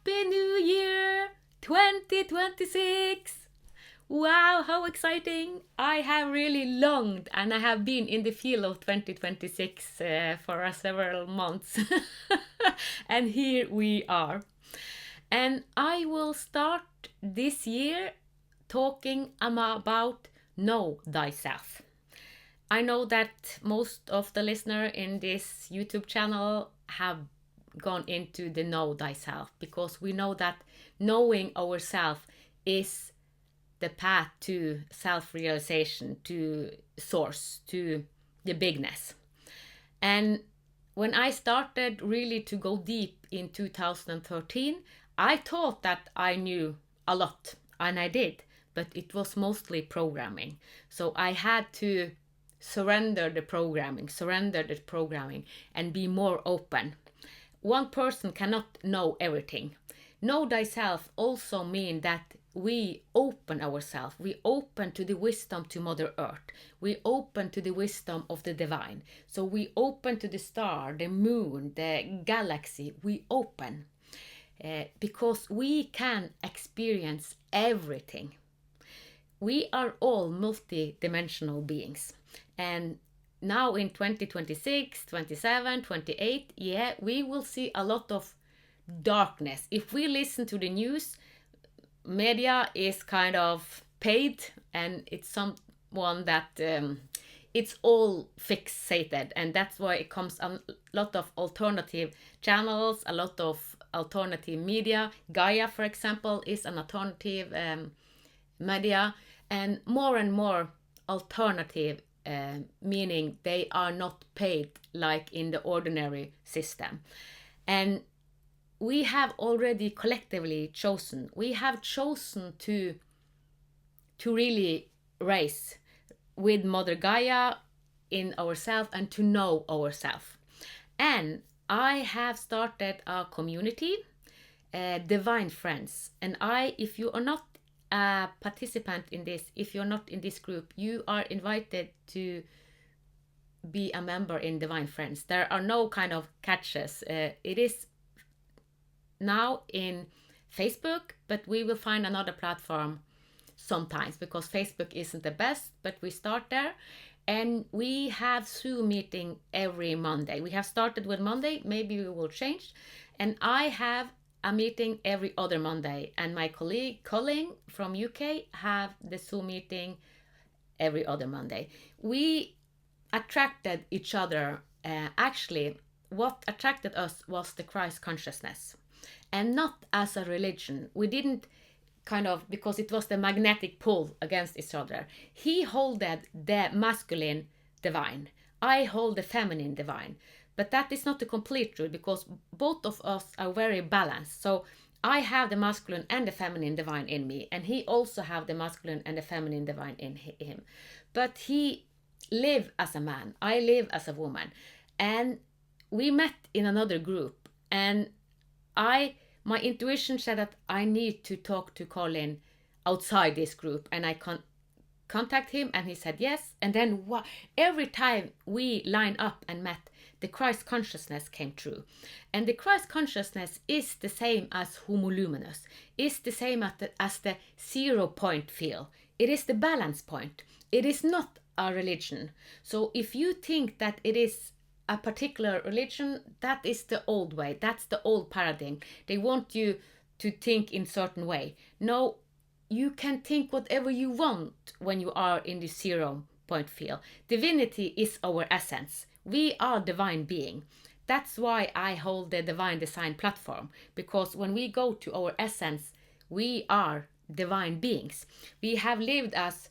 Happy New Year 2026! Wow, how exciting! I have really longed and I have been in the field of 2026 for several months. And here we are. And I will start this year talking about Know Thyself. I know that most of the listeners in this YouTube channel have gone into the Know Thyself, because we know that knowing ourselves is the path to self-realization, to source, to the bigness. And when I started really to go deep in 2013, I thought that I knew a lot, and I did, but it was mostly programming. So I had to surrender the programming, and be more open. One person cannot know everything. Know thyself also means that we open ourselves. We open to the wisdom to Mother Earth. We open to the wisdom of the divine. So we open to the star, the moon, the galaxy. We open because we can experience everything. We are all multi-dimensional beings. And now in 2026, 27, 28, yeah, we will see a lot of darkness. If we listen to the news, media is kind of paid, and it's someone that it's all fixated, and that's why it comes a lot of alternative channels, a lot of alternative media. Gaia, for example, is an alternative media, and more alternative, meaning they are not paid like in the ordinary system. And we have already collectively chosen. We have chosen to really raise with Mother Gaia in ourselves and to know ourselves. And I have started a community, Divine Friends. And if you are not a participant in this, if you're not in this group, you are invited to be a member in Divine Friends. There are no kind of catches. It is now in Facebook, but we will find another platform sometimes, because Facebook isn't the best, but we start there. And we have Zoom meeting every Monday. We have started with Monday, maybe we will change. And I have a meeting every other Monday, and my colleague Colin from UK have the Zoom meeting every other Monday. We attracted each other. Actually, what attracted us was the Christ consciousness, and not as a religion. We didn't kind of, because it was the magnetic pull against each other. He holded the masculine divine, I hold the feminine divine. But that is not the complete truth, because both of us are very balanced. So I have the masculine and the feminine divine in me, and he also have the masculine and the feminine divine in him. But he live as a man, I live as a woman. And we met in another group, and my intuition said that I need to talk to Colin outside this group, and I contact him, and he said yes. And then every time we line up and met, the Christ consciousness came true. And the Christ consciousness is the same as Homo Luminous, is the same as the 0 point field. It is the balance point. It is not a religion. So if you think that it is a particular religion, that is the old way. That's the old paradigm. They want you to think in certain way. No, you can think whatever you want when you are in the 0 point field. Divinity is our essence. We are divine being. That's why I hold the Divine Design platform, because when we go to our essence, we are divine beings. We have lived as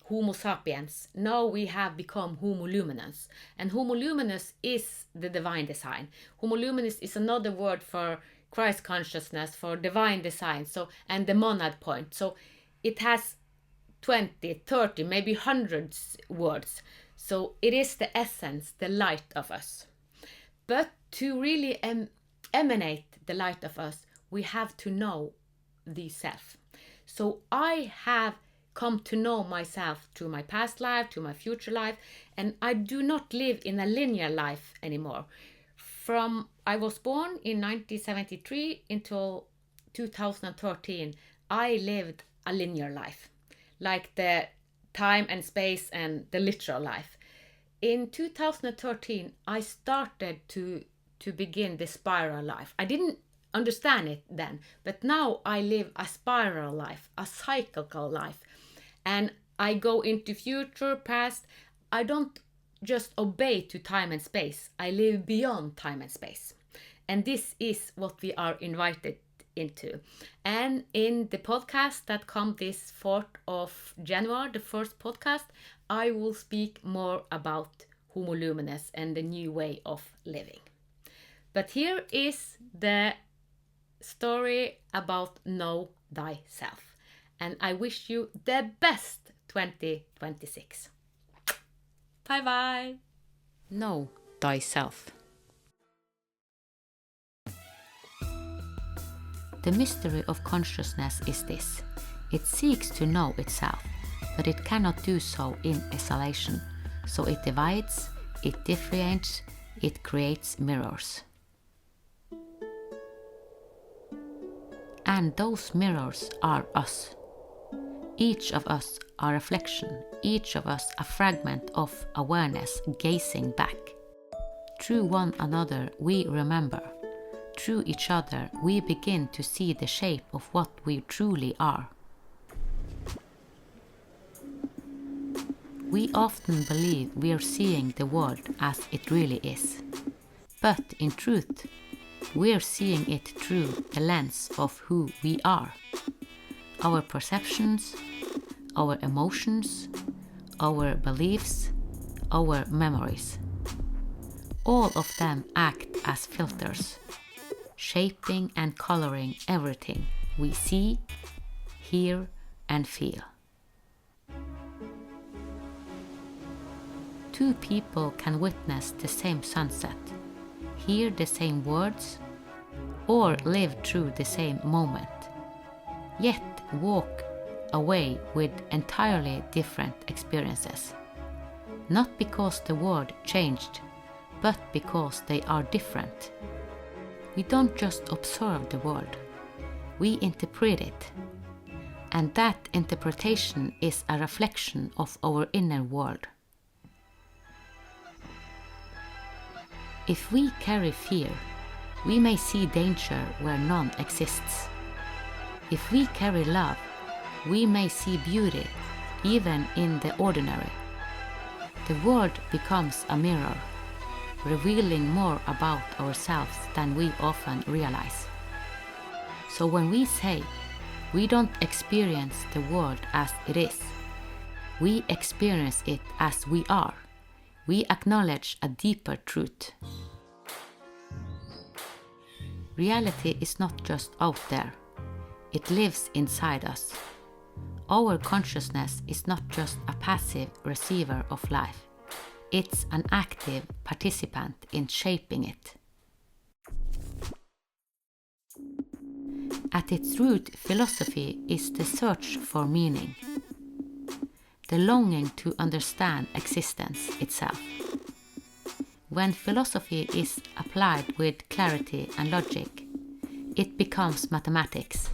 Homo sapiens. Now we have become Homo Luminous. And Homo Luminous is the divine design. Homo Luminous is another word for Christ consciousness, for divine design, and the monad point. So it has 20, 30, maybe hundreds words. So it is the essence, the light of us. But to really emanate the light of us, we have to know the self. So I have come to know myself through my past life, to my future life, and I do not live in a linear life anymore. I was born in 1973 until 2013, I lived a linear life, like the time and space and the literal life. In 2013, I started to begin the spiral life. I didn't understand it then, but now I live a spiral life, a cyclical life. And I go into future, past. I don't just obey to time and space. I live beyond time and space. And this is what we are invited into. And in the podcast that comes this 4th of January, the first podcast, I will speak more about Homo Luminous and the new way of living. But here is the story about Know Thyself. And I wish you the best 2026. Bye bye. Know Thyself. The mystery of consciousness is this: it seeks to know itself, but it cannot do so in isolation. So it divides, it differentiates, it creates mirrors. And those mirrors are us. Each of us a reflection, each of us a fragment of awareness gazing back. Through one another we remember. Through each other we begin to see the shape of what we truly are. We often believe we are seeing the world as it really is. But in truth, we are seeing it through the lens of who we are. Our perceptions, our emotions, our beliefs, our memories. All of them act as filters, shaping and coloring everything we see, hear, and feel. Two people can witness the same sunset, hear the same words, or live through the same moment, yet walk away with entirely different experiences. Not because the world changed, but because they are different. We don't just observe the world, we interpret it. And that interpretation is a reflection of our inner world. If we carry fear, we may see danger where none exists. If we carry love, we may see beauty even in the ordinary. The world becomes a mirror, revealing more about ourselves than we often realize. So when we say we don't experience the world as it is, we experience it as we are. We acknowledge a deeper truth. Reality is not just out there, it lives inside us. Our consciousness is not just a passive receiver of life, it's an active participant in shaping it. At its root, philosophy is the search for meaning, the longing to understand existence itself. When philosophy is applied with clarity and logic, it becomes mathematics,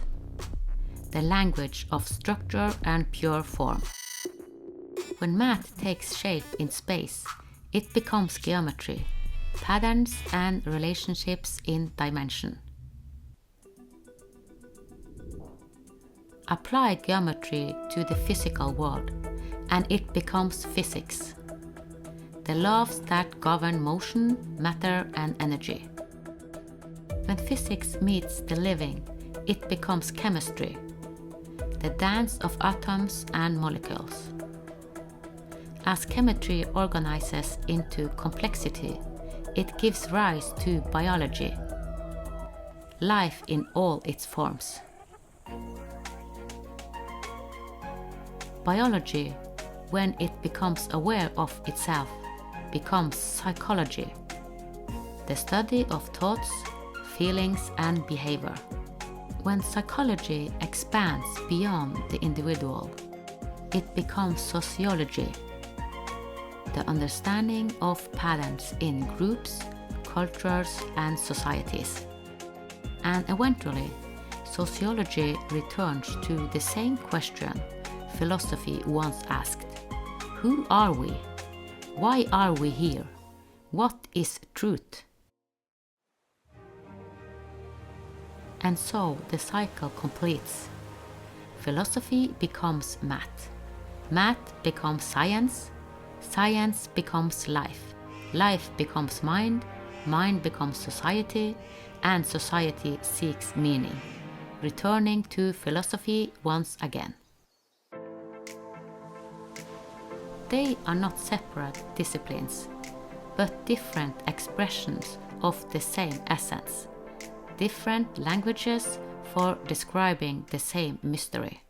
the language of structure and pure form. When math takes shape in space, it becomes geometry, patterns and relationships in dimension. Apply geometry to the physical world, and it becomes physics, the laws that govern motion, matter, and energy. When physics meets the living, it becomes chemistry, the dance of atoms and molecules. As chemistry organizes into complexity, it gives rise to biology, life in all its forms. Biology, when it becomes aware of itself, becomes psychology, the study of thoughts, feelings, and behavior. When psychology expands beyond the individual, it becomes sociology, the understanding of patterns in groups, cultures, and societies. And eventually, sociology returns to the same question philosophy once asked. Who are we? Why are we here? What is truth? And so the cycle completes. Philosophy becomes math. Math becomes science. Science becomes life. Life becomes mind. Mind becomes society. And society seeks meaning, returning to philosophy once again. They are not separate disciplines, but different expressions of the same essence, different languages for describing the same mystery.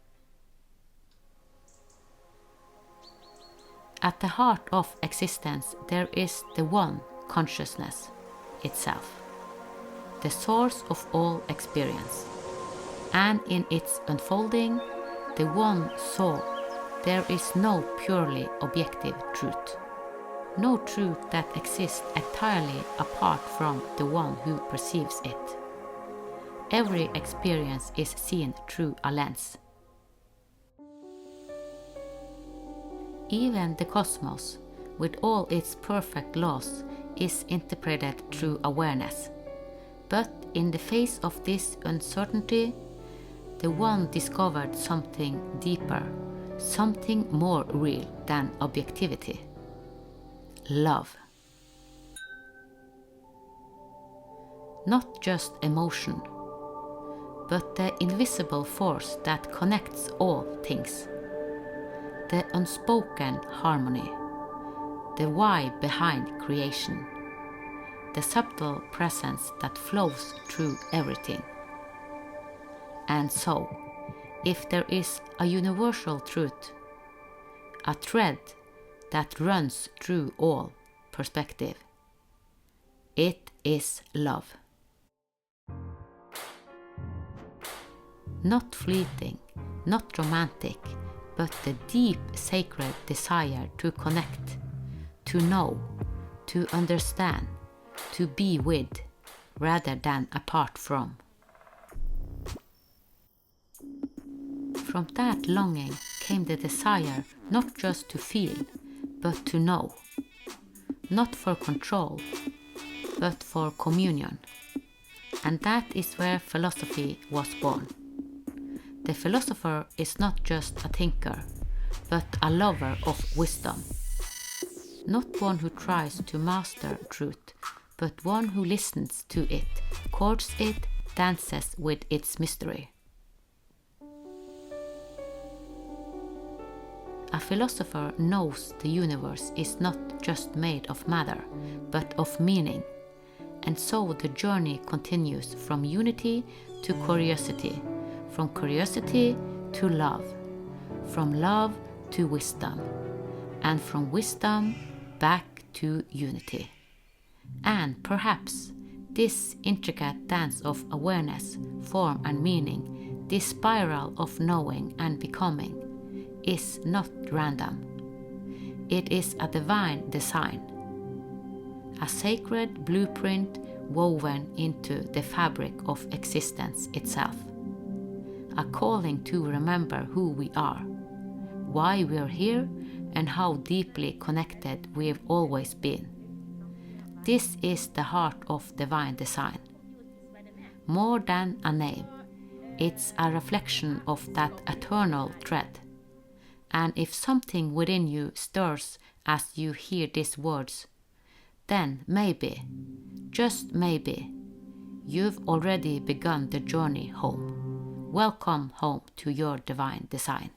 At the heart of existence there is the one consciousness itself, the source of all experience, and in its unfolding, the one soul, there is no purely objective truth, no truth that exists entirely apart from the one who perceives it. Every experience is seen through a lens. Even the cosmos, with all its perfect laws, is interpreted through awareness. But in the face of this uncertainty, the one discovered something deeper, something more real than objectivity. Love. Not just emotion, but the invisible force that connects all things. The unspoken harmony, the why behind creation, the subtle presence that flows through everything. And so, if there is a universal truth, a thread that runs through all perspective, it is love. Not fleeting, not romantic, but the deep sacred desire to connect, to know, to understand, to be with, rather than apart from. From that longing came the desire not just to feel, but to know. Not for control, but for communion. And that is where philosophy was born. The philosopher is not just a thinker, but a lover of wisdom. Not one who tries to master truth, but one who listens to it, courts it, dances with its mystery. A philosopher knows the universe is not just made of matter, but of meaning, and so the journey continues from unity to curiosity, from curiosity to love, from love to wisdom, and from wisdom back to unity. And perhaps this intricate dance of awareness, form and meaning, this spiral of knowing and becoming, is not random. It is a divine design, a sacred blueprint woven into the fabric of existence itself, a calling to remember who we are, why we are here, and how deeply connected we've always been. This is the heart of divine design. More than a name, it's a reflection of that eternal thread. And if something within you stirs as you hear these words, then maybe, just maybe, you've already begun the journey home. Welcome home to your divine design.